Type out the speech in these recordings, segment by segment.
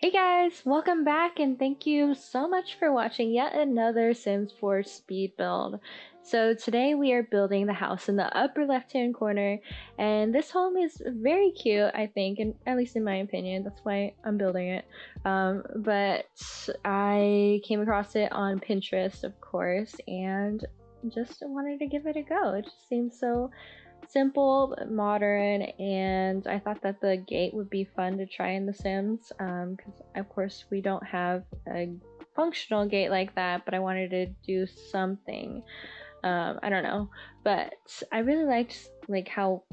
Hey guys, welcome back and thank you so much for watching yet another Sims 4 speed build. So today we are building the house in the upper left hand corner, and this home is very cute, I think, and at least in my opinion. That's why I'm building it. But I came across it on Pinterest, of course, and just wanted to give it a go. It just seems so simple, modern, and I thought that the gate would be fun to try in The Sims, because of course we don't have a functional gate like that, but I wanted to do something. I don't know, but I really liked like how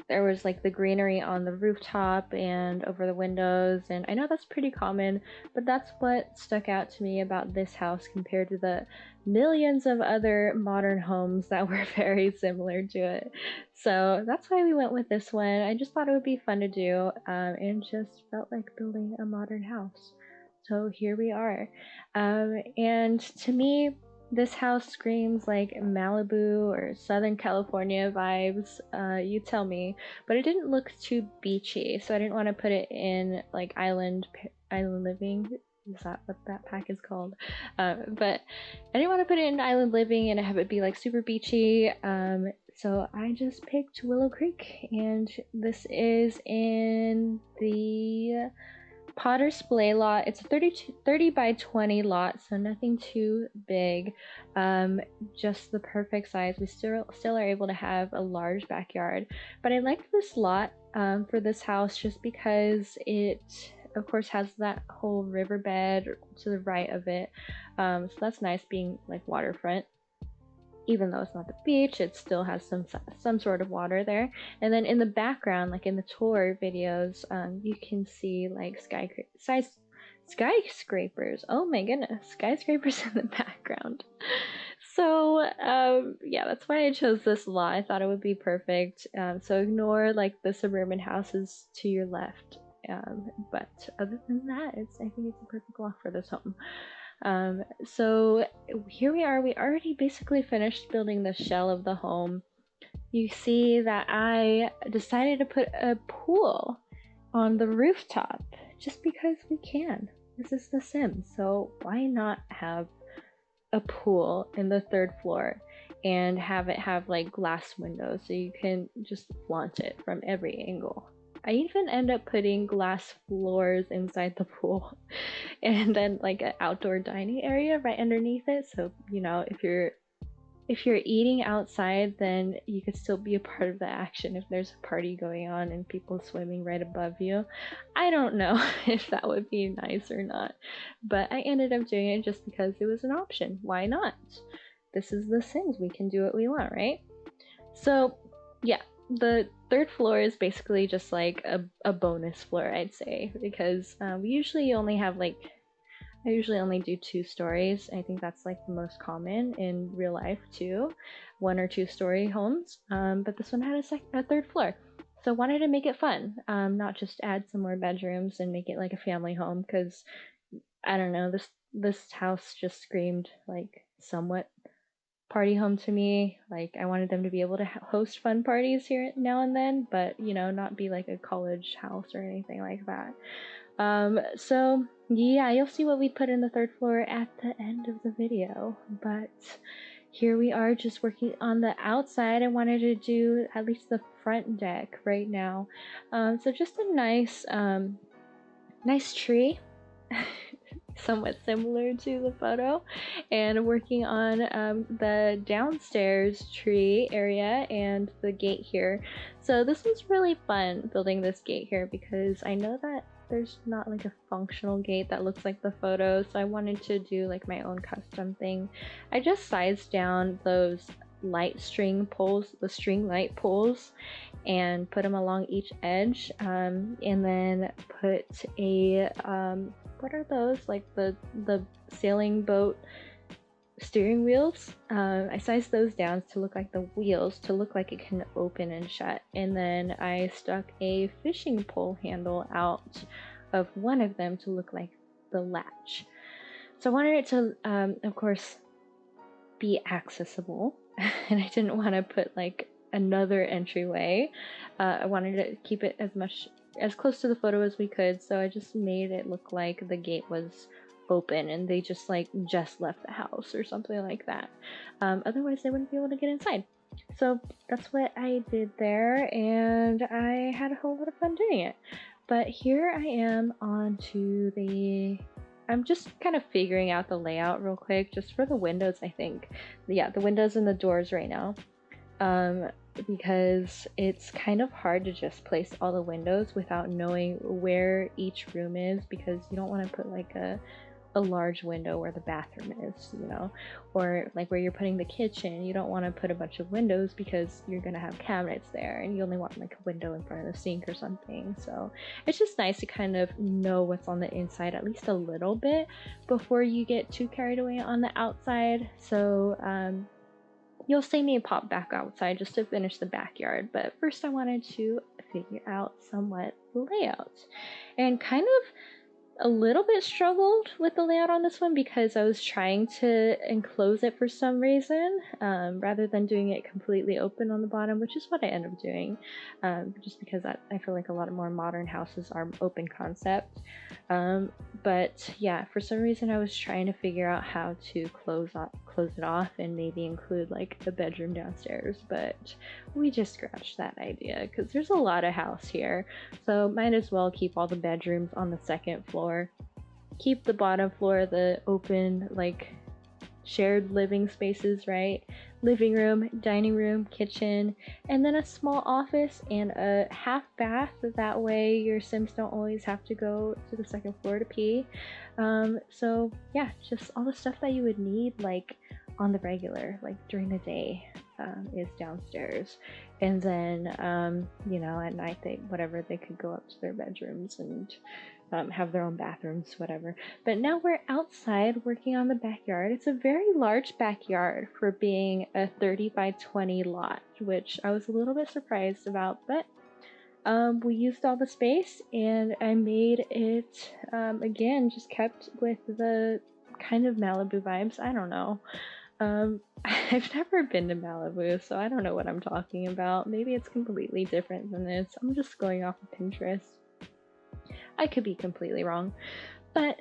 there was like the greenery on the rooftop and over the windows, and I know that's pretty common, but that's what stuck out to me about this house compared to the millions of other modern homes that were very similar to it. So that's why we went with this one. I just thought it would be fun to do, and just felt like building a modern house. So here we are. And to me, this house screams like Malibu or Southern California vibes. You tell me. But it didn't look too beachy, so I didn't want to put it in like island living. Is that what that pack is called? But I didn't want to put it in island living and have it be like super beachy. So I just picked Willow Creek, and this is in the Potter's Play lot. It's a 30 by 20 lot, so nothing too big. Just the perfect size. We still are able to have a large backyard. But I like this lot for this house just because it, of course, has that whole riverbed to the right of it. So that's nice being like waterfront. Even though it's not the beach, it still has some sort of water there. And then in the background, like in the tour videos, you can see like skyscrapers. Oh my goodness, skyscrapers in the background. So yeah, that's why I chose this lot. I thought it would be perfect. So ignore like the suburban houses to your left. But other than that, I think it's a perfect lot for this home. So here we are. We already basically finished building the shell of the home. You see that I decided to put a pool on the rooftop just because we can. This is The Sims, so why not have a pool in the third floor and have it have like glass windows so you can just flaunt it from every angle. I even end up putting glass floors inside the pool and then like an outdoor dining area right underneath it. So, you know, if you're eating outside, then you could still be a part of the action if there's a party going on and people swimming right above you. I don't know if that would be nice or not, but I ended up doing it just because it was an option. Why not? This is The Sims. We can do what we want, right? So, yeah, the third floor is basically just like a bonus floor, I'd say, because we usually only have like I usually only do 2 stories. I think that's like the most common in real life too, 1 or 2 story homes. But this one had a third floor, so I wanted to make it fun, not just add some more bedrooms and make it like a family home. Because I don't know, this house just screamed like somewhat party home to me. Like I wanted them to be able to host fun parties here now and then, but you know, not be like a college house or anything like that. So yeah, you'll see what we put in the third floor at the end of the video, but here we are just working on the outside. I wanted to do at least the front deck right now. So just a nice tree. Somewhat similar to the photo, and working on the downstairs tree area and the gate here. So this was really fun building this gate here because I know that there's not like a functional gate that looks like the photo, so I wanted to do like my own custom thing. I just sized down those light string poles, the string light poles, and put them along each edge, and then put a what are those, like the sailing boat steering wheels. I sized those down to look like the wheels, to look like it can open and shut, and then I stuck a fishing pole handle out of one of them to look like the latch. So I wanted it to of course be accessible and I didn't want to put like another entryway. I wanted to keep it as much as close to the photo as we could, so I just made it look like the gate was open and they just left the house or something like that. Otherwise they wouldn't be able to get inside. So that's what I did there, and I had a whole lot of fun doing it. But here I am I'm just kind of figuring out the layout real quick, just for the windows, I think. Yeah, the windows and the doors right now. Because it's kind of hard to just place all the windows without knowing where each room is, because you don't want to put like a large window where the bathroom is, you know, or like where you're putting the kitchen. You don't want to put a bunch of windows because you're gonna have cabinets there and you only want like a window in front of the sink or something. So it's just nice to kind of know what's on the inside at least a little bit before you get too carried away on the outside. So you'll see me pop back outside just to finish the backyard, but first I wanted to figure out somewhat the layout, and kind of a little bit struggled with the layout on this one because I was trying to enclose it for some reason, rather than doing it completely open on the bottom, which is what I end up doing, just because I feel like a lot of more modern houses are open concept. But yeah, for some reason I was trying to figure out how to close it off and maybe include like a bedroom downstairs, but we just scratched that idea because there's a lot of house here, so might as well keep all the bedrooms on the second floor, keep the bottom floor the open like shared living spaces, right? Living room, dining room, kitchen, and then a small office and a half bath. That way your Sims don't always have to go to the second floor to pee. So yeah, just all the stuff that you would need like on the regular, like during the day, is downstairs. And then, you know, at night they could go up to their bedrooms and have their own bathrooms, whatever. But now we're outside working on the backyard. It's a very large backyard for being a 30 by 20 lot, which I was a little bit surprised about, but we used all the space and I made it, again, just kept with the kind of Malibu vibes. I don't know. I've never been to Malibu, so I don't know what I'm talking about. Maybe it's completely different than this. I'm just going off of Pinterest. I could be completely wrong. But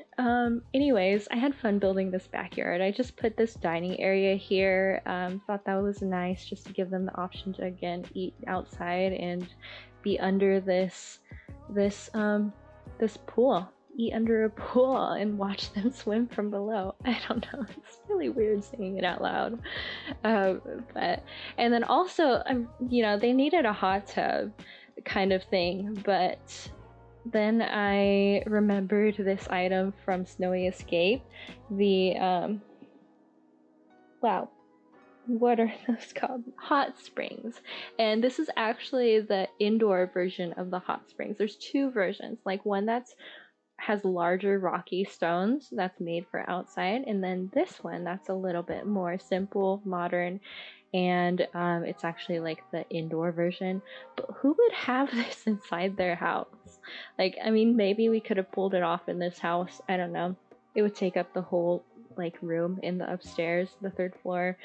anyways, I had fun building this backyard. I just put this dining area here. Thought that was nice just to give them the option to again eat outside and be under this pool. Eat under a pool and watch them swim from below. I don't know. It's really weird saying it out loud. But and then also, you know, they needed a hot tub kind of thing, but then I remembered this item from Snowy Escape, the wow, what are those called? Hot springs. And this is actually the indoor version of the hot springs. There's two versions, like one that's has larger rocky stones that's made for outside, and then this one that's a little bit more simple, modern, and it's actually like the indoor version. But who would have this inside their house? Like, I mean, maybe we could have pulled it off in this house. I don't know. It would take up the whole like room in the upstairs, the third floor.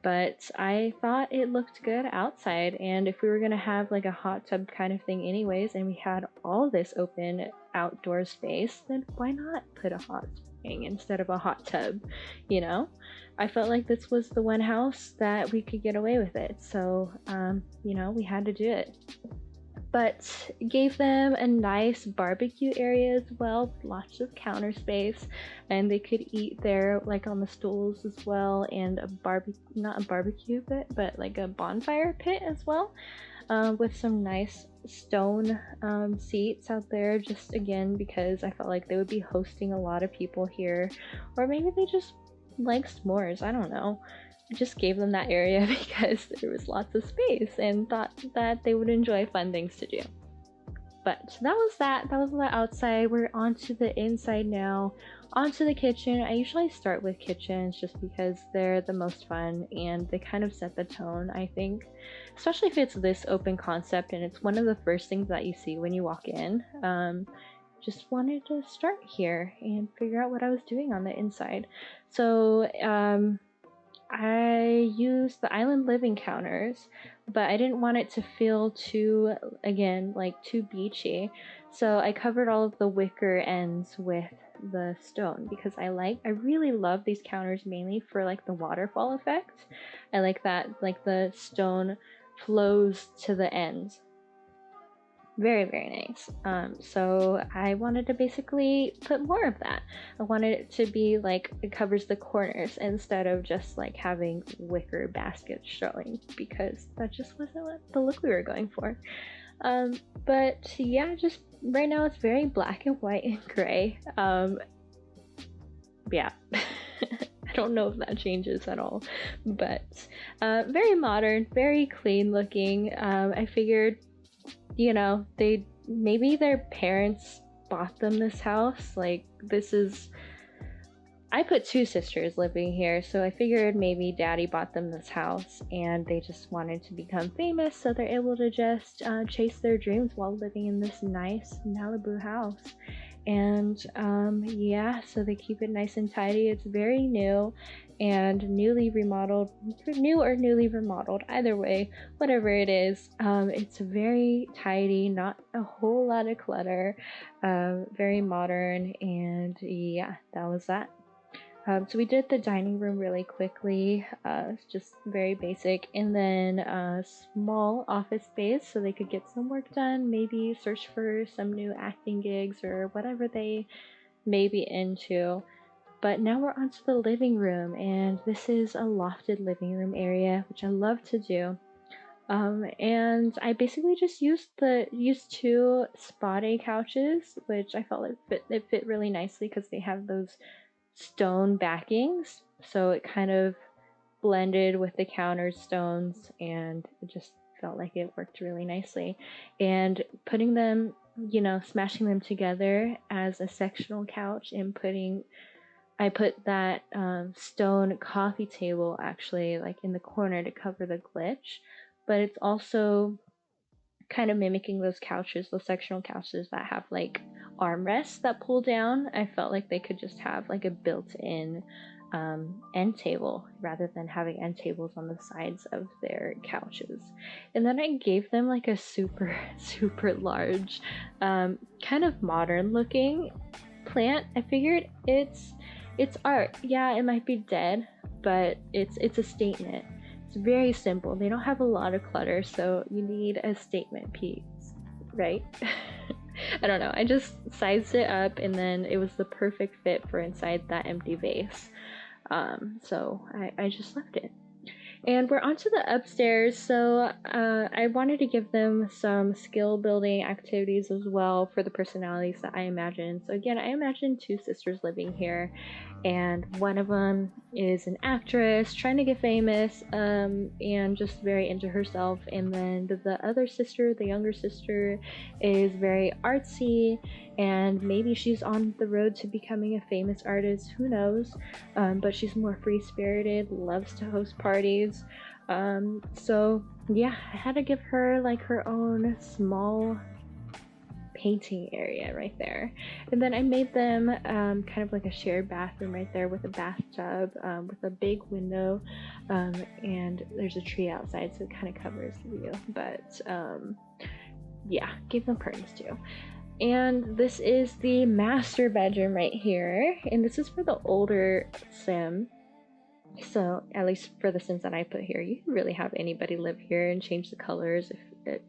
But I thought it looked good outside, and if we were gonna have like a hot tub kind of thing anyways, and we had all this open outdoor space, then why not put a hot spring instead of a hot tub, you know? I felt like this was the one house that we could get away with it, so you know, we had to do it. But gave them a nice barbecue area as well, lots of counter space, and they could eat there like on the stools as well, and a not a barbecue pit, but like a bonfire pit as well, with some nice stone seats out there, just again because I felt like they would be hosting a lot of people here, or maybe they just like s'mores, I don't know. I just gave them that area because there was lots of space and thought that they would enjoy fun things to do. But that was the outside. We're onto the inside now, onto the kitchen. I usually start with kitchens just because they're the most fun and they kind of set the tone, I think, especially if it's this open concept and it's one of the first things that you see when you walk in. Just wanted to start here and figure out what I was doing on the inside. So I used the island living counters, but I didn't want it to feel too, again, like too beachy. So I covered all of the wicker ends with the stone because I really love these counters mainly for like the waterfall effect. I like that, like the stone flows to the ends. Very, very nice. So I wanted to basically put more of that. I wanted it to be like it covers the corners instead of just like having wicker baskets showing because that just wasn't what the look we were going for. But yeah, just right now it's very black and white and gray. Yeah. I don't know if that changes at all, but very modern, very clean looking. I figured, you know, they maybe their parents bought them this house. Like, this is. I put two sisters living here, so I figured maybe daddy bought them this house and they just wanted to become famous, so they're able to just chase their dreams while living in this nice Malibu house. And yeah, so they keep it nice and tidy. It's very new and newly remodeled, new or newly remodeled, either way, whatever it is. It's very tidy, not a whole lot of clutter, very modern, and yeah, that was that. So we did the dining room really quickly, just very basic, and then a small office space so they could get some work done, maybe search for some new acting gigs or whatever they may be into. But now we're onto the living room, and this is a lofted living room area, which I love to do. And I basically just used two spade couches, which I felt it fit really nicely because they have those stone backings, so it kind of blended with the counter stones and it just felt like it worked really nicely. And putting them, you know, smashing them together as a sectional couch and I put that stone coffee table actually like in the corner to cover the glitch, but it's also kind of mimicking those couches, those sectional couches that have like armrests that pull down. I felt like they could just have like a built-in end table rather than having end tables on the sides of their couches. And then I gave them like a super, super large, kind of modern looking plant. I figured it's art. Yeah, it might be dead, but it's a statement. It's very simple. They don't have a lot of clutter, so you need a statement piece, right? I don't know. I just sized it up and then it was the perfect fit for inside that empty vase. So I just left it. And we're onto the upstairs, so I wanted to give them some skill building activities as well for the personalities that I imagined. So again, I imagined two sisters living here, and one of them is an actress trying to get famous and just very into herself, and then the other sister, the younger sister, is very artsy and maybe she's on the road to becoming a famous artist, who knows, but she's more free-spirited, loves to host parties. So yeah, I had to give her like her own small painting area right there. And then I made them kind of like a shared bathroom right there with a bathtub with a big window, and there's a tree outside, so it kind of covers the view. But yeah, gave them curtains too. And this is the master bedroom right here, and this is for the older sim. So at least for the sims that I put here, you can really have anybody live here and change the colors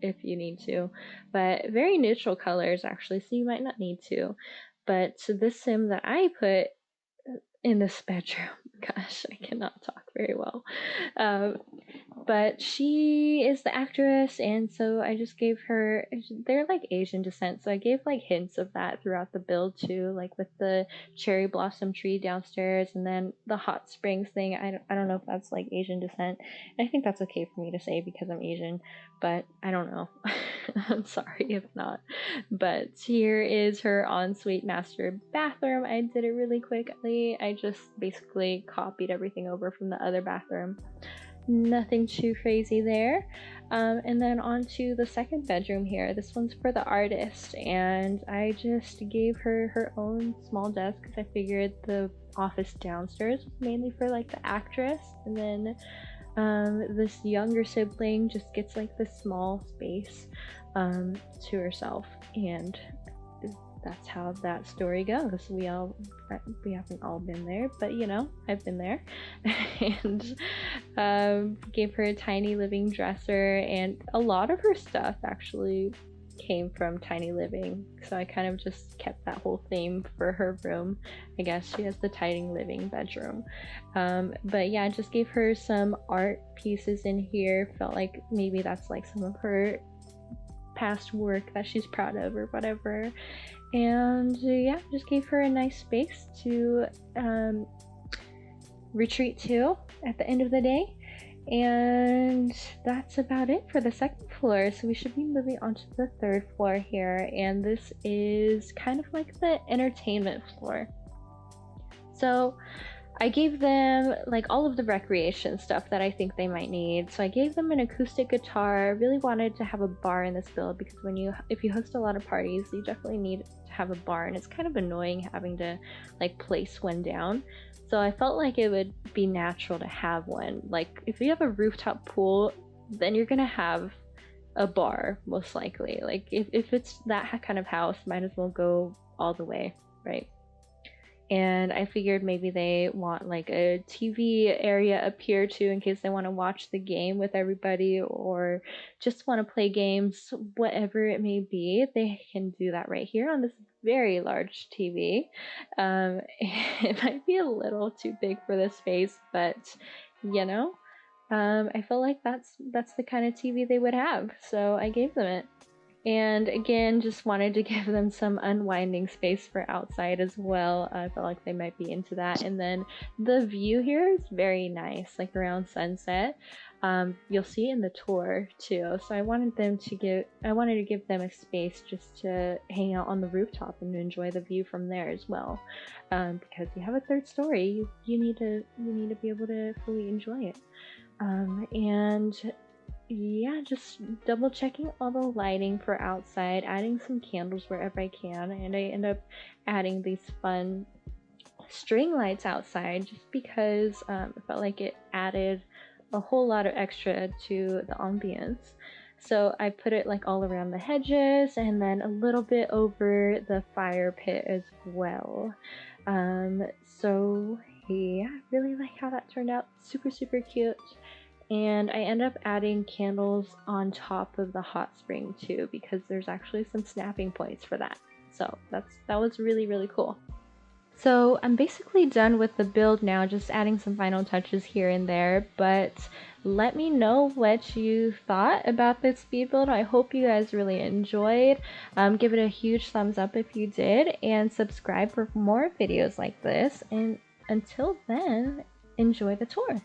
if you need to, but very neutral colors actually, so you might not need to. But so this sim that I put in this bedroom, gosh, I cannot talk very well. Um, but she is the actress, and so I just gave her, they're like Asian descent, so I gave like hints of that throughout the build too, like with the cherry blossom tree downstairs and then the hot springs thing. I don't know if that's like Asian descent. I think that's okay for me to say because I'm Asian, but I don't know. I'm sorry if not. But here is her ensuite master bathroom. I did it really quickly. I just basically copied everything over from the other bathroom. nothing too crazy there. And then on to the second bedroom here. This one's for the artist, and I just gave her her own small desk because I figured the office downstairs was mainly for like the actress, and then this younger sibling just gets like this small space to herself, and that's how that story goes. We haven't all been there, but you know, I've been there. And gave her a tiny living dresser, and a lot of her stuff actually came from tiny living, so I kind of just kept that whole theme for her room. I guess she has the tiny living bedroom. But yeah, I just gave her some art pieces in here. Felt like maybe that's like some of her past work that she's proud of or whatever. And yeah, just gave her a nice space to retreat to at the end of the day. And that's about it for the second floor. So we should be moving on to the third floor here, and this is kind of like the entertainment floor. So I gave them like all of the recreation stuff that I think they might need. So I gave them an acoustic guitar. I really wanted to have a bar in this build because if you host a lot of parties, you definitely need to have a bar, and it's kind of annoying having to like place one down. So I felt like it would be natural to have one. Like if you have a rooftop pool, then you're gonna have a bar most likely. Like if it's that kind of house, might as well go all the way, right? And I figured maybe they want like a TV area up here too in case they want to watch the game with everybody or just want to play games, whatever it may be. They can do that right here on this very large TV. It might be a little too big for this space, but you know, I feel like that's the kind of TV they would have, so I gave them it. And again, just wanted to give them some unwinding space for outside as well. I felt like they might be into that. And then the view here is very nice, like around sunset. You'll see in the tour too. So I wanted to give them a space just to hang out on the rooftop and enjoy the view from there as well. Because you have a third story, you need to be able to fully enjoy it. And yeah, just double checking all the lighting for outside, adding some candles wherever I can, and I end up adding these fun string lights outside just because I felt like it added a whole lot of extra to the ambience. So I put it like all around the hedges and then a little bit over the fire pit as well. So yeah, I really like how that turned out. Super, super cute. And I end up adding candles on top of the hot spring too because there's actually some snapping points for that. So that was really, really cool. So I'm basically done with the build now, just adding some final touches here and there, but let me know what you thought about this speed build. I hope you guys really enjoyed. Give it a huge thumbs up if you did, and subscribe for more videos like this. And until then, enjoy the tour.